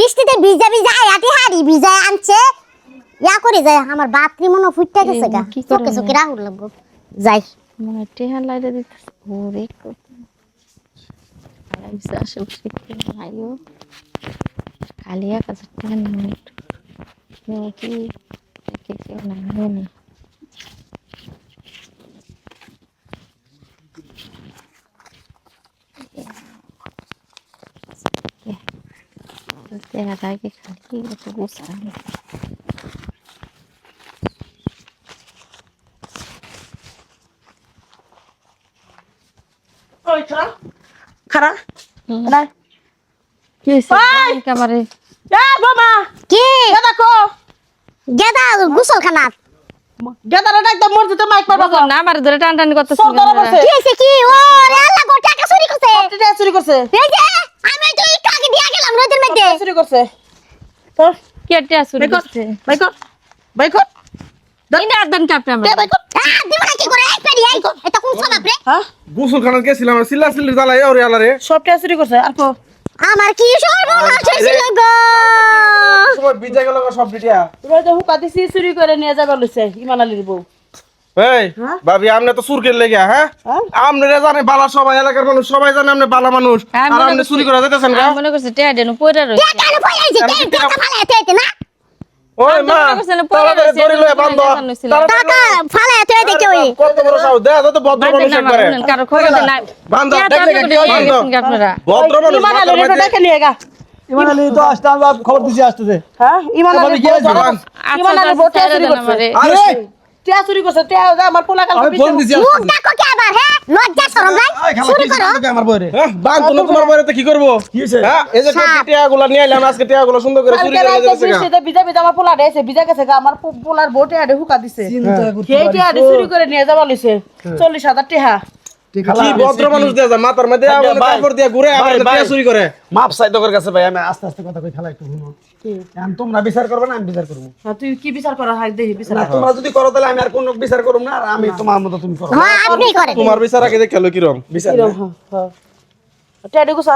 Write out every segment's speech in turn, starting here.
বৃষ্টিতে ভিজা ভিজা আয়াটি হাড়ি ভিজা আনছে ইয়া করে যায় আমার বাতরি মনে ফুটতে গেছে গা চোখে চোখে রাহুল লাগবো যাই মনে টেহার লাইটা দিতেছে ওরে কত আইসা আসল শিখতে আইও কালিয়া কাছে টাকা নিয়ে কি কে কেউ না নেই দেখা যায় কি খালি এত গুছা ওই খারা খারা না কি হইছে ক্যামেরা এ বাবা কি দাদা কো গেদা গোসল খানা দাদারা একদম মসজিদে মাইক মারবা বাবা না আমার ধরে টান টান করতেছ সর ধরে বসে কি হইছে কি ও রে আল্লাহ গো টাকা চুরি করছে এটা চুরি করছে এই যে আমি তো একটু আগে দিয়া গেলাম নদীর মধ্যে চুরি করছে তোর কি একটা চুরি করছে বাইকট ইনা আদান কাপড় আমরা বাইকট দিমা কি করে এই পেরি এই এটা কোন সব আপরে হ্যাঁ গোসল খানার গেছিলাম সিল্লা সিল্লি জ্বালাই ওরে আলারে সবটা চুরি করছে আর কো আমার কি সর্বনাশ হইছিল গো সময় বিজা গেল সব ডিটিয়া তোরা তো হুকা দিছি চুরি করে নিয়ে যাবে লইছে ইমান আলীর বউ এই ভাবি আমনে তো সুরকের লেগে হ্যাঁ আমনে জানে বালা সবাই এলাকার মানুষ সবাই জানে আমনে বালা মানুষ আর আমনে চুরি করে যাইতেছেন গা মনে করছে টেয়া দেন পয়রা রইছে কেন পয়লাইছে কেন টাকা ফালাইতে হইতে না ওই মা তাড়াতাড়ি ধরে লয়ে বান্ধ টাকা ফালাইতে হইতে কি ওই কত বড় সাহস দেখ তো ভদ্র মানুষ একবারে কারো খবর দেন না বান্ধ আপনারা ভদ্র মানুষ ইমান আলীর দেখে নিয়ে গা ইমান আলী তো আসতে আমরা খবর দিছি আসতেছে হ্যাঁ ইমান আলীর বউ ইমান আলীর বউ টিয়া চুরি করছে আরে টিয়া চুরি করছে টিয়া আমার পোলা কাল আমি ফোন দিছি মুখ দেখো কি আবার হ্যাঁ লজ্জা শরম নাই চুরি করো আমার বইরে হ্যাঁ বান্ধ তোমার বাইরে কি করব কি হইছে হ্যাঁ এই যে টিয়াগুলো নিয়ে এলাম আজকে টিয়াগুলো সুন্দর করে চুরি করে যাইতেছে গা বৃষ্টিতে ভিজা ভিজা আমার পোলা ডেছে ভিজা গেছে গা আমার পোলার বউ টিয়া হুকা দিছে সেই টিয়া চুরি করে নিয়ে যাবা লইছে 40,000 টিয়া কি ভদ্র মানুষ দেয়া যায় মাথার মধ্যে আমনে তারপর দিয়া ঘুরে আবার টিয়া চুরি করে মাপ চাই তোর কাছে ভাই আমি আস্তে আস্তে কথা কই খেলা একটু শুনো এখন তোমরা বিচার করবে না আমি বিচার করব তুই কি বিচার করা হয় দেখি বিচার তোমরা যদি করো তাহলে আমি আর কোন বিচার করব না আর আমি তোমার মতো তুমি করো হ্যাঁ আপনি করেন তোমার বিচার আগে দেখে লো কিরম বিচার টিয়া গুছা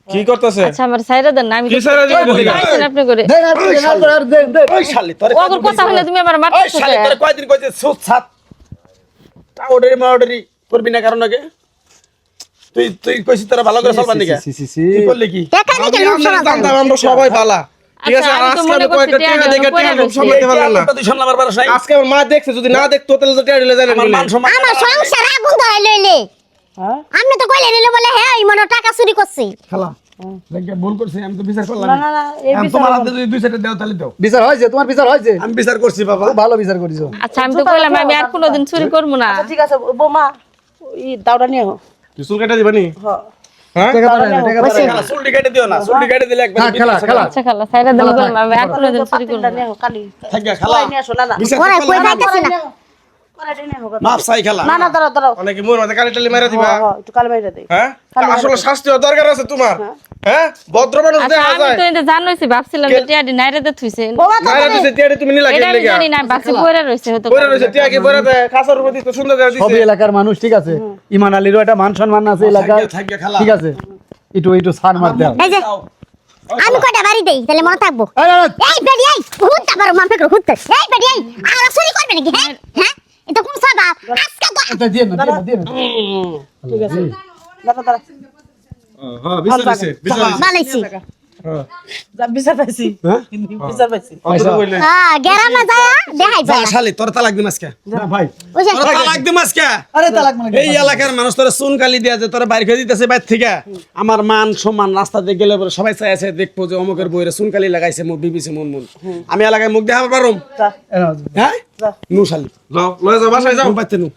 কি করতেছে আচ্ছা আমার সাইরা দেন না আমি কি সাইরা দিবেন লিগা? আপনি করে দেখ আর ওই শালি তোরে ওগর কথা হলে তুমি আমার ওই মারতেছো শালি তোরে কয়দিন কইছে সুত সাত টাউডারি মাউডারি করবি না কারণ আগে তুই তুই কইছিস তোরা ভালো করে চলবার দিকে কি করলি কি দেখা নেই কেন শোনা যায় জানতাম আমরা সবাই ভালা ঠিক আছে আচ্ছা, আমি তো আজকে মনে করছি কয়েকটা টিয়া টিয়া দেখে টিয়া পয়রা সামলাতে পারলেন না তুই শুনলাম আর বারো নাই আজকে আমার মা দেখছে যদি না দেখতো তাহলে তো টিয়া দিলে যাইলেন আমার মান সম্মান আমার সংসার আগুন ধরে লইলে হ্যাঁ আপনি তো কইলে নিলে বলে হ্যাঁ ইমন টাকা চুরি করছে খালা দেখে ভুল করছি আমি তো বিচার করলাম না না না এই এখন বিচার তোমার হাতে যদি দুই সেটা দাও তাহলে দাও বিচার হয়েছে তোমার বিচার হয়েছে আমি বিচার করছি বাবা খুব ভালো বিচার করেছো আচ্ছা আমি তো কইলাম আমি আর কোনোদিন চুরি করব না আচ্ছা ঠিক আছে বৌমা এই দাওটা নিয়ে চুল কেটে দিবানি হ্যাঁ হ্যাঁ টাকা পারে না টাকা পারে খালা চুলটি কেটে দিও না চুলটি কেটে দিলে একবার খেলা খেলা আচ্ছা খালা সাইরা দেন বললাম আমি আর কোনোদিন চুরি করব পাতিলটা না নিয়ে কালি থাকি খালা নিয়ে আসো না না বিচার ওরা কই যাইতাছে না করাটা নিয়ে হোক মাপ চাই খালা না না দাঁড়াও দাঁড়াও অনেকে মোর মাঝে কালি টালি মারা দিবা একটু কালি মাইরা দেই হ্যাঁ আসলে শাস্তি হওয়া দরকার আছে তোমার হ্যাঁ ভদ্র মানুষ আচ্ছা দেখা আমি যায় তো এটা জানোইছি ভাবছিলাম যে টিয়া দি নাইরে দে থুইছে মারা দিছে টিয়া তুমি নিলা এটা কেন আমি লাগা জানি না বাসে পয়রা রইছে হয়তো বইরা রইছে টিয়া কি বইরা দেয় খাসার উপর দিতে সুন্দর করে সব দিছে এলাকার মানুষ ঠিক আছে ইমান আলীরও একটা মান সম্মান আছে এলাকায় থাকি খালা ঠিক আছে একটু একটু ছাড় মার দাও এই যে আমি কয়টা বাড়ি দেই তাহলে মনে থাকবো এই, এই, এই বেডি এই হুত্তা পারো মান ফেকর হুত্তা এই বেডি এই আর চুরি করবে নাকি হ্যাঁ হ্যাঁ এটা কোন সাবা আজকে তো এটা দিয়ে না দিয়ে না ঠিক আছে দাঁড়া দাঁড়া হ্যাঁ বিচার দিছে বিচার দিছে বানাইছি যা বিচার পাইছি বিচার পাইছি অত কইলে হ্যাঁ গেরামে যায় দেখাই যা যায় শালি তোর তালাক দিম আজকে না ভাই ওই যে তোর তালাক দিম আজকে আরে তালাক মানে এই এলাকার মানুষ তোরা চুন কালি দিয়া যে তোরা বাইর করে দিতেছে বাইর থেকে আমার মান সম্মান রাস্তাতে গেলে পরে সবাই চাই আছে দেখবো যে অমুকের বইরে চুন কালি লাগাইছে মুখ বিবিছে মন মন আমি এলাকায় মুখ দেখাতে পারুম হ্যাঁ নু শালি যাও লয়ে যাও বাসায় যাও পাইতে নু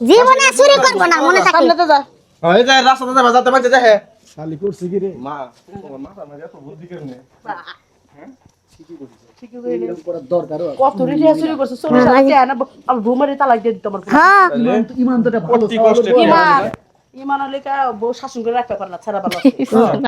জীবনে চুরি করবো না মনে থাকলে সামনে তো যা এই যে রাস্তাতে যাবা যাতে বাজে দেখে শালি করছি কি রে মা তোমার মাথা মাঝে এত বুদ্ধি কেমনে দরকার কত রিয়া চুরি করছে 40,000 টাকা না আমি ঘুমারে তালাক দিয়ে দিতে আমার হ্যাঁ ইমান তো এটা ভালো অতি কষ্টে ইমান ইমান আলিকা বউ শাসন করে রাখতে পারে না ছাড়া ভালো